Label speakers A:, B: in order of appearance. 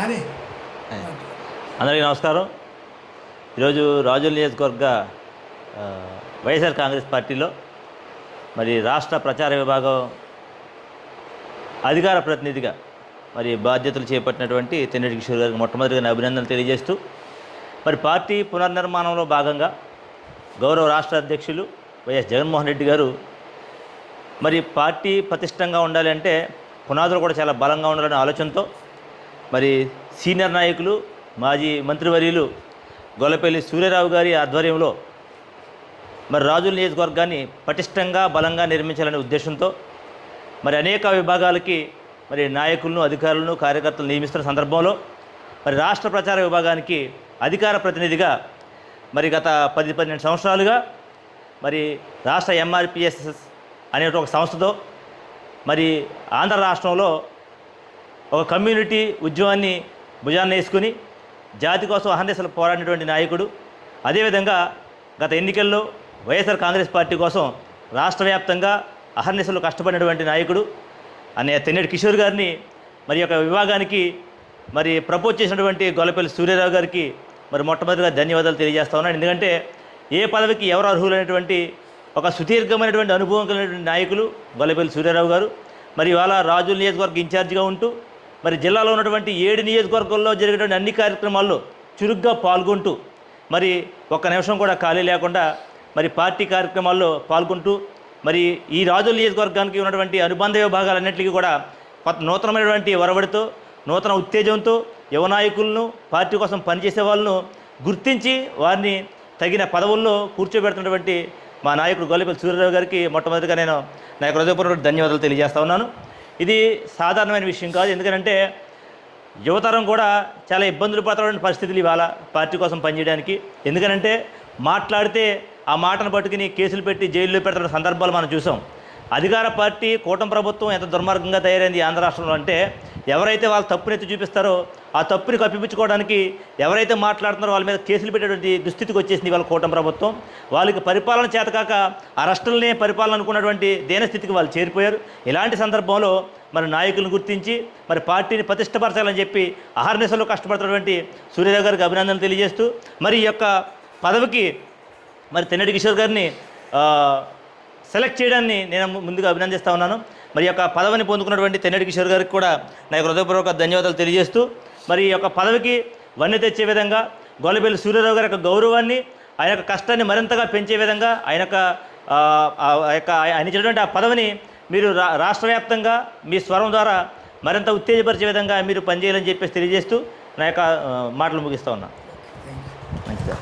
A: అందరికీ నమస్కారం. ఈరోజు రాజోల్ నియోజకవర్గ వైఎస్ఆర్ కాంగ్రెస్ పార్టీలో మరి రాష్ట్ర ప్రచార విభాగం అధికార ప్రతినిధిగా మరి బాధ్యతలు చేపట్టినటువంటి తెన్నేటి కిషోర్ గారికి మొట్టమొదటిగా అభినందనలు తెలియజేస్తూ, మరి పార్టీ పునర్నిర్మాణంలో భాగంగా గౌరవ రాష్ట్ర అధ్యక్షులు వైఎస్ జగన్మోహన్ రెడ్డి గారు మరి పార్టీ పటిష్టంగా ఉండాలి అంటే పునాదులు కూడా చాలా బలంగా ఉండాలనే ఆలోచనతో మరి సీనియర్ నాయకులు మాజీ మంత్రివర్యులు గొల్లపల్లి సూర్యారావు గారి ఆధ్వర్యంలో మరి రాజోల్ నియోజకవర్గాన్ని పటిష్టంగా బలంగా నిర్మించాలనే ఉద్దేశంతో మరి అనేక విభాగాలకి మరి నాయకులను, అధికారులను, కార్యకర్తలు నియమిస్తున్న సందర్భంలో మరి రాష్ట్ర ప్రచార విభాగానికి అధికార ప్రతినిధిగా మరి గత 10-12 సంవత్సరాలుగా మరి రాష్ట్ర ఎంఆర్పిఎస్ఎస్ అనే ఒక సంస్థతో మరి ఆంధ్ర రాష్ట్రంలో ఒక కమ్యూనిటీ ఉద్యమాన్ని భుజాన్ని వేసుకుని జాతి కోసం అహర్నిశలు పోరాడినటువంటి నాయకుడు. అదేవిధంగా గత ఎన్నికల్లో వైఎస్ఆర్ కాంగ్రెస్ పార్టీ కోసం రాష్ట్ర వ్యాప్తంగా అహర్నిశలు కష్టపడినటువంటి నాయకుడు అనే తెన్నేటి కిషోర్ గారిని మరి యొక్క విభాగానికి మరి ప్రపోజ్ చేసినటువంటి గొల్లపల్లి సూర్యారావు గారికి మరి మొట్టమొదటిగా ధన్యవాదాలు తెలియజేస్తా ఉన్నాను. ఎందుకంటే ఏ పదవికి ఎవరు అర్హులైనటువంటి ఒక సుదీర్ఘమైనటువంటి అనుభవం కలిగినటువంటి నాయకులు గొల్లపల్లి సూర్యారావు గారు. మరి ఇవాళ రాజోల్ నియోజకవర్గ ఇన్ఛార్జిగా ఉంటూ మరి జిల్లాలో ఉన్నటువంటి 7 నియోజకవర్గాల్లో జరిగేటువంటి అన్ని కార్యక్రమాల్లో చురుగ్గా పాల్గొంటూ మరి ఒక్క నిమిషం కూడా ఖాళీ లేకుండా మరి పార్టీ కార్యక్రమాల్లో పాల్గొంటూ మరి ఈ రాజోల్ నియోజకవర్గానికి ఉన్నటువంటి అనుబంధ విభాగాలన్నింటికీ కూడా నూతనమైనటువంటి ఒరవడితో, నూతన ఉత్తేజంతో యువ నాయకులను, పార్టీ కోసం పనిచేసే వాళ్ళను గుర్తించి వారిని తగిన పదవుల్లో కూర్చోబెడుతున్నటువంటి మా నాయకుడు గొల్లపల్లి సూర్యారావు గారికి మొట్టమొదటిగా నేను నా యొక్క హృదయపూర్వక ధన్యవాదాలు తెలియజేస్తా ఉన్నాను. ఇది సాధారణమైన విషయం కాదు. ఎందుకంటే యువతరం కూడా చాలా ఇబ్బందులు పడుతున్న పరిస్థితులు ఇవాళ పార్టీ కోసం పనిచేయడానికి. ఎందుకంటే మాట్లాడితే ఆ మాటను పట్టుకుని కేసులు పెట్టి జైల్లో పెడుతున్న సందర్భాలు మనం చూసాం. అధికార పార్టీ కూటమి ప్రభుత్వం ఎంత దుర్మార్గంగా తయారైంది ఆంధ్ర రాష్ట్రంలో అంటే, ఎవరైతే వాళ్ళ తప్పుని ఎత్తి చూపిస్తారో ఆ తప్పుని కప్పిపుచ్చుకోవడానికి ఎవరైతే మాట్లాడుతున్నారో వాళ్ళ మీద కేసులు పెట్టేటువంటి దుస్థితికి వచ్చేసింది వాళ్ళ కూటమి ప్రభుత్వం. వాళ్ళకి పరిపాలన చేతకాక అరెస్టులనే పరిపాలన అనుకున్నటువంటి దీనస్థితికి వాళ్ళు చేరిపోయారు. ఇలాంటి సందర్భంలో మరి నాయకులను గుర్తించి మరి పార్టీని ప్రతిష్టపరచాలని చెప్పి అహర్నిశలో కష్టపడుతున్నటువంటి సూర్యారావు గారికి అభినందనలు తెలియజేస్తూ, మరి ఈ యొక్క పదవికి మరి తెన్నేటి కిషోర్ గారిని సెలెక్ట్ చేయడాన్ని నేను ముందుగా అభినందిస్తూ ఉన్నాను. మరి యొక్క పదవిని పొందుకున్నటువంటి తెన్నేటి కిషోర్ గారికి కూడా నా యొక్క హృదయపూర్వక ధన్యవాదాలు తెలియజేస్తూ, మరి ఈ యొక్క పదవికి వన్నె తెచ్చే విధంగా గొల్లపల్లి సూర్యారావు గారి యొక్క గౌరవాన్ని, ఆయన యొక్క కష్టాన్ని మరింతగా పెంచే విధంగా ఆయన ఇచ్చినటువంటి ఆ పదవిని మీరు రాష్ట్ర వ్యాప్తంగా మీ స్వరం ద్వారా మరింత ఉత్తేజపరిచే విధంగా మీరు పనిచేయాలని చెప్పేసి తెలియజేస్తూ నా యొక్క మాటలు ముగిస్తూ ఉన్నాను. మంచిదా.